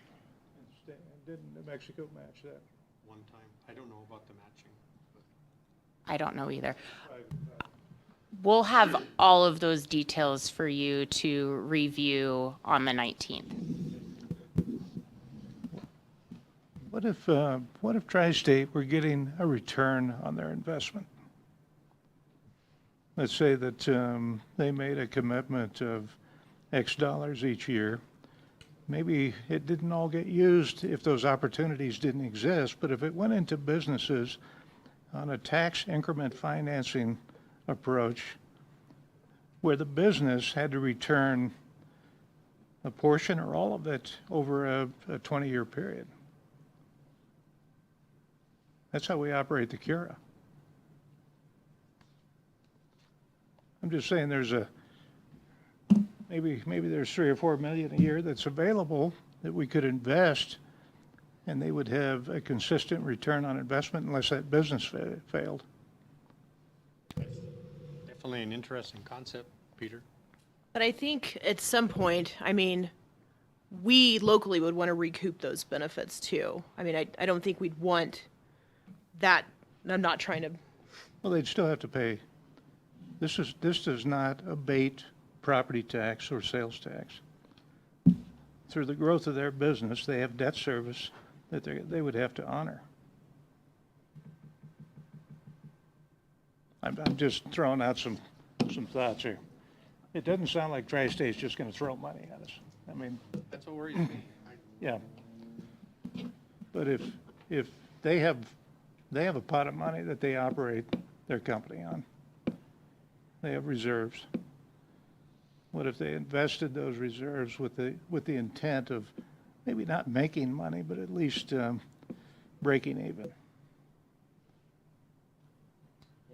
Didn't New Mexico match that? One time. I don't know about the matching. I don't know either. We'll have all of those details for you to review on the 19th. What if Tri-State were getting a return on their investment? Let's say that they made a commitment of X dollars each year. Maybe it didn't all get used if those opportunities didn't exist, but if it went into businesses on a tax increment financing approach where the business had to return a portion or all of it over a 20-year period. That's how we operate the Cura. I'm just saying maybe there's 3 or 4 million a year that's available that we could invest, and they would have a consistent return on investment unless that business failed. Definitely an interesting concept, Peter. But I think at some point, I mean, we locally would want to recoup those benefits too. I mean, I don't think we'd want that. I'm not trying to. Well, they'd still have to pay. This does not abate property tax or sales tax. Through the growth of their business, they have debt service that they would have to honor. I'm just throwing out some thoughts here. It doesn't sound like Tri-State's just going to throw money at us. I mean, That's what worries me. yeah. But if they have a pot of money that they operate their company on, they have reserves. What if they invested those reserves with the intent of maybe not making money, but at least breaking even?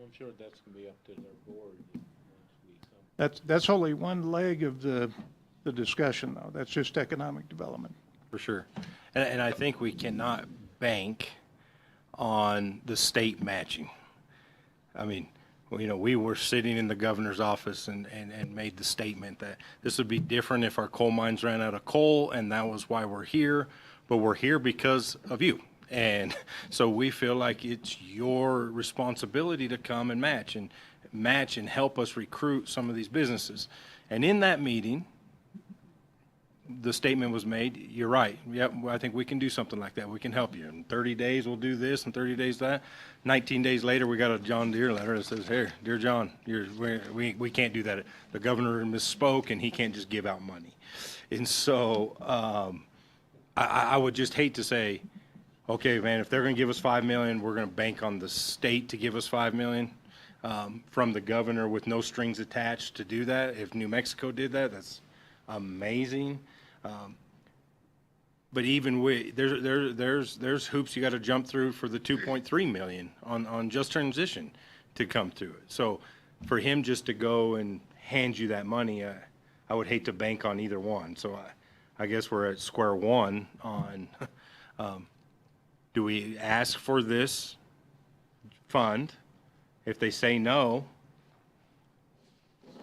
I'm sure that's gonna be up to their board. That's only one leg of the discussion, though. That's just economic development. For sure. And I think we cannot bank on the state matching. I mean, well, you know, we were sitting in the governor's office and made the statement that this would be different if our coal mines ran out of coal, and that was why we're here. But we're here because of you. And so we feel like it's your responsibility to come and match and help us recruit some of these businesses. And in that meeting, the statement was made, you're right. Yep, I think we can do something like that. We can help you. In 30 days, we'll do this. In 30 days, that. 19 days later, we got a John Deere letter that says, here, dear John, we can't do that. The governor misspoke, and he can't just give out money. And so I would just hate to say, okay, man, if they're going to give us $5 million, we're going to bank on the state to give us $5 million from the governor with no strings attached to do that. If New Mexico did that, that's amazing. But even there's hoops you got to jump through for the 2.3 million on just transition to come through it. So for him just to go and hand you that money, I would hate to bank on either one. So I guess we're at square one on do we ask for this fund? If they say no,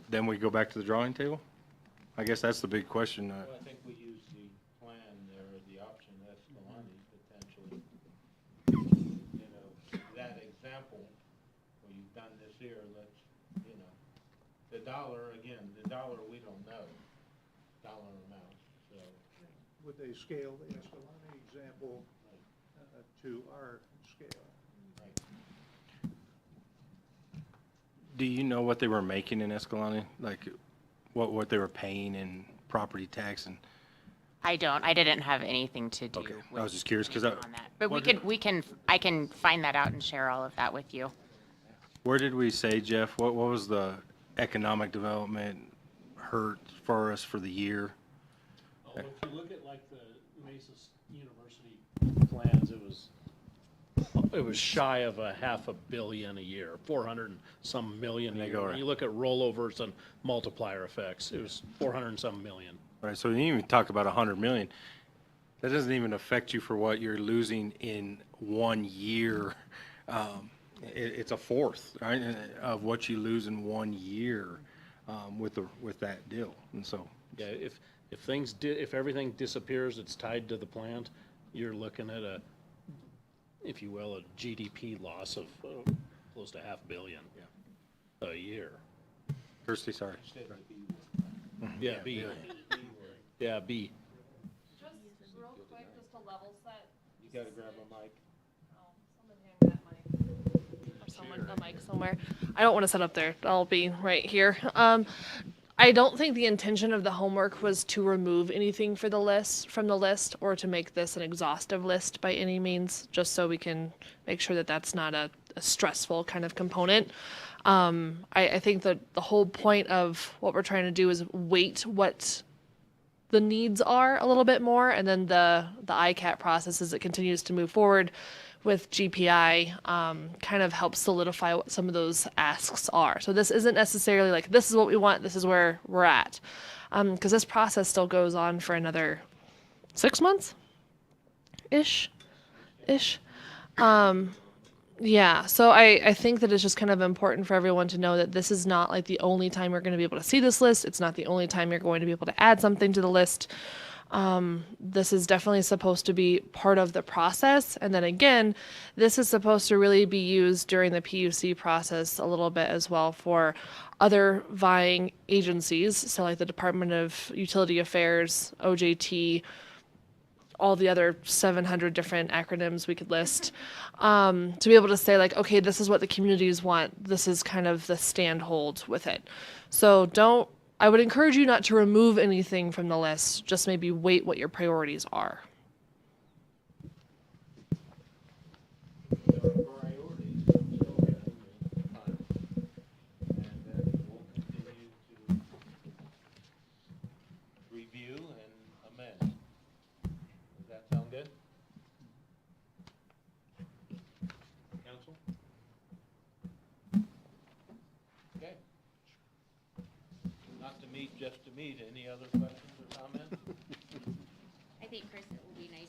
then we go back to the drawing table? I guess that's the big question. Well, I think we use the plan there, the option Escalante potentially. You know, that example, where you've done this here, let's, you know, the dollar we don't know, dollar amount, so. Would they scale the Escalante example to our scale? Do you know what they were making in Escalante? Like what they were paying in property tax and? I don't. I didn't have anything to do Okay, with I was just curious because on that. But I can find that out and share all of that with you. where did we say, Jeff? What was the economic development hurt for us for the year? Oh, if you look at like the Mesa University plans, it was shy of $500 million a year, 400 and some million a They year. go When right. you look at rollovers and multiplier effects, it was 400 and some million. Right, so you even talk about 100 million. That doesn't even affect you for what you're losing in 1 year. It's a fourth, right, of what you lose in 1 year with that deal. And so, Yeah, if everything disappears, it's tied to the plant, you're looking at if you will, a GDP loss of close to $500 million a year. Kirsty, sorry. Yeah, B. Yeah, B. Just real quick, just to level set. You gotta grab a mic. Someone hand me that mic. Or someone, a mic somewhere. I don't want to set up there. I'll be right here. I don't think the intention of the homework was to remove anything from the list or to make this an exhaustive list by any means, just so we can make sure that that's not a stressful kind of component. I think that the whole point of what we're trying to do is weight what the needs are a little bit more, and then the ICAT process as it continues to move forward, with GPI kind of helps solidify what some of those asks are. So this isn't necessarily like, this is what we want, this is where we're at. Because this process still goes on for another 6 months? Ish. Yeah, so I think that it's just kind of important for everyone to know that this is not like the only time you're going to be able to see this list. It's not the only time you're going to be able to add something to the list. This is definitely supposed to be part of the process. And then again, this is supposed to really be used during the PUC process a little bit as well for other vying agencies. So like the Department of Utility Affairs, OJT, all the other 700 different acronyms we could list, to be able to say like, okay, this is what the communities want. This is kind of the stand hold with it. So I would encourage you not to remove anything from the list, just maybe wait what your priorities are. Review and amend. Does that sound good? Council? Okay. Not to meet, just to meet. Any other questions or comments? I think, Chris, it will be nice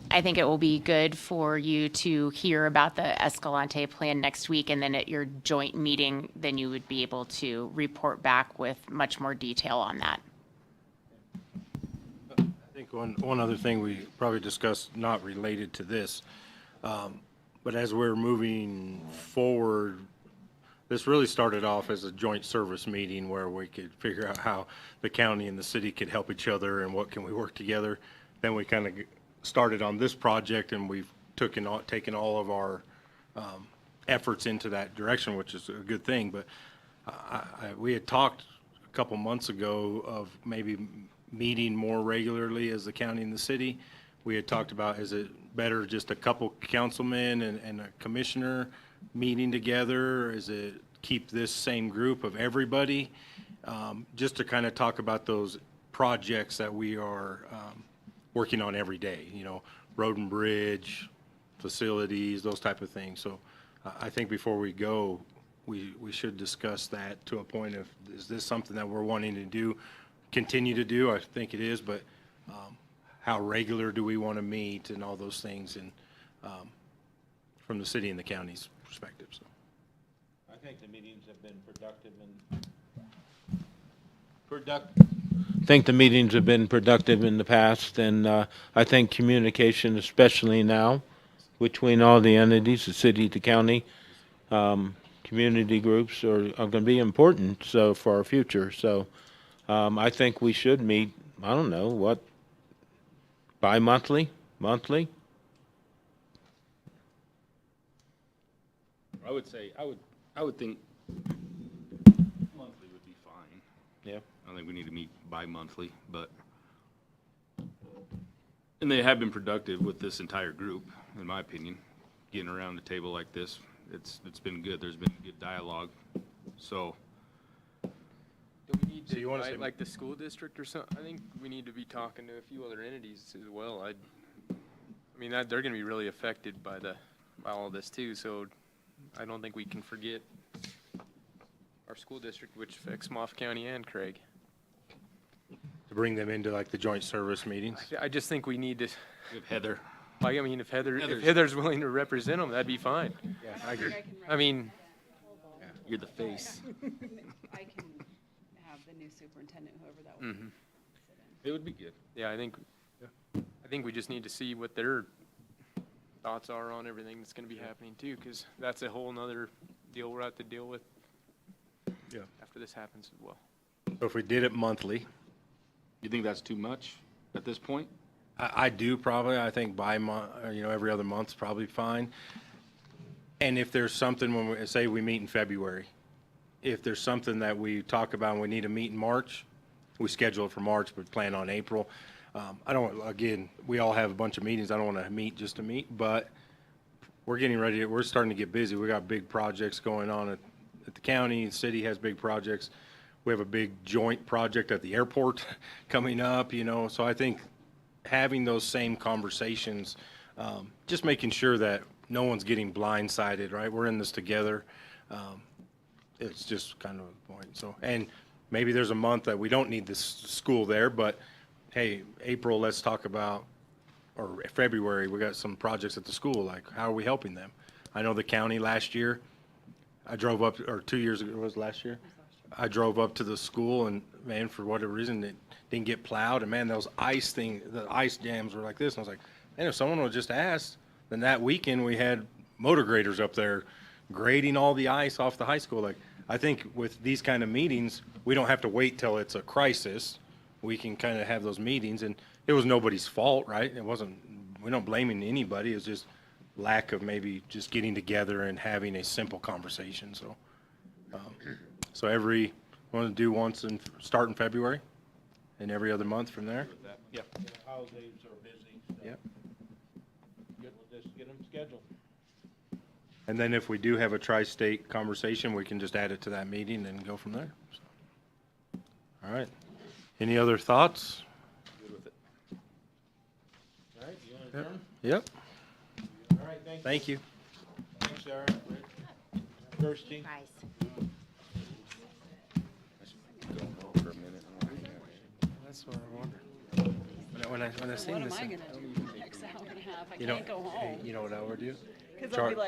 I think it will be good for you to hear about the Escalante plan next week, and then at your joint meeting, then you would be able to report back with much more detail on that. I think one other thing we probably discussed, not related to this, but as we're moving forward, this really started off as a joint service meeting where we could figure out how the county and the city could help each other and what can we work together. Then we kind of started on this project, and we've taken all of our efforts into that direction, which is a good thing. But we had talked a couple months ago of maybe meeting more regularly as the county and the city. We had talked about, is it better just a couple councilmen and a commissioner meeting together? Is it keep this same group of everybody? Just to kind of talk about those projects that we are working on every day, road and bridge, facilities, those type of things. So I think before we go, we should discuss that to a point of, is this something that we're wanting to do, continue to do? I think it is, but how regular do we want to meet and all those things, and from the city and the county's perspective. So I think the meetings have been productive in the past, and I think communication, especially now, between all the entities, the city, the county, community groups are going to be important. So for our future, so I think we should meet. I don't know what, bi-monthly, monthly. I would say, I would think monthly would be fine. Yeah. I don't think we need to meet bi-monthly, but, and they have been productive with this entire group, in my opinion. Getting around the table like this, it's been good. There's been good dialogue. So, Do we need So to you wanna invite, say- like the school district or something? I think we need to be talking to a few other entities as well. I mean, they're gonna be really affected by all of this too, so I don't think we can forget our school district, which affects Moffat County and Craig. to bring them into like the joint service meetings. I just think we need to, we have Heather. I mean, if Heather's- Heather's willing to represent them, that'd be fine. Yeah, I agree. I mean, You're the face. I can have the new superintendent, whoever that will be. It would be good. yeah, I think we just need to see what their thoughts are on everything that's gonna be happening too, because that's a whole nother deal we'll have to deal with Yeah. after this happens as well. So if we did it monthly, You think that's too much at this point? I do probably. I think every other month's probably fine. And if there's something when we say we meet in February, if there's something that we talk about and we need to meet in March, we schedule it for March, but plan on April. Again, we all have a bunch of meetings. I don't want to meet just to meet, but we're getting ready. We're starting to get busy. We got big projects going on at the county. The city has big projects. We have a big joint project at the airport coming up, so I think having those same conversations, just making sure that no one's getting blindsided, right? We're in this together. It's just kind of a point. So, and maybe there's a month that we don't need this school there, but hey, April, let's talk about, or February, we got some projects at the school, like how are we helping them? I know the county last year, I drove up, or 2 years ago, was it last year? I drove up to the school and man, for whatever reason, it didn't get plowed. And man, those the ice jams were like this. And I was like, man, if someone would just ask, then that weekend we had motor graders up there grading all the ice off the high school. Like, I think with these kind of meetings, we don't have to wait till it's a crisis. We can kind of have those meetings, and it was nobody's fault, right? It wasn't, we're not blaming anybody. It's just lack of maybe just getting together and having a simple conversation. So, so we want to do once and start in February and every other month from there. Yep. Holidays are busy. So Yep. we'll just get them scheduled. And then if we do have a tri-state conversation, we can just add it to that meeting and go from there. So, all right. Any other thoughts? Good with it. All right, you want to adjourn? Yep. All right, thank you. Thank you. Thanks, Sarah. Kirsty. That's what I wonder. When I seen What am this, I gonna do next hour and a half? I you know, can't go hey, home. you know what I would do? Cause I'll be like,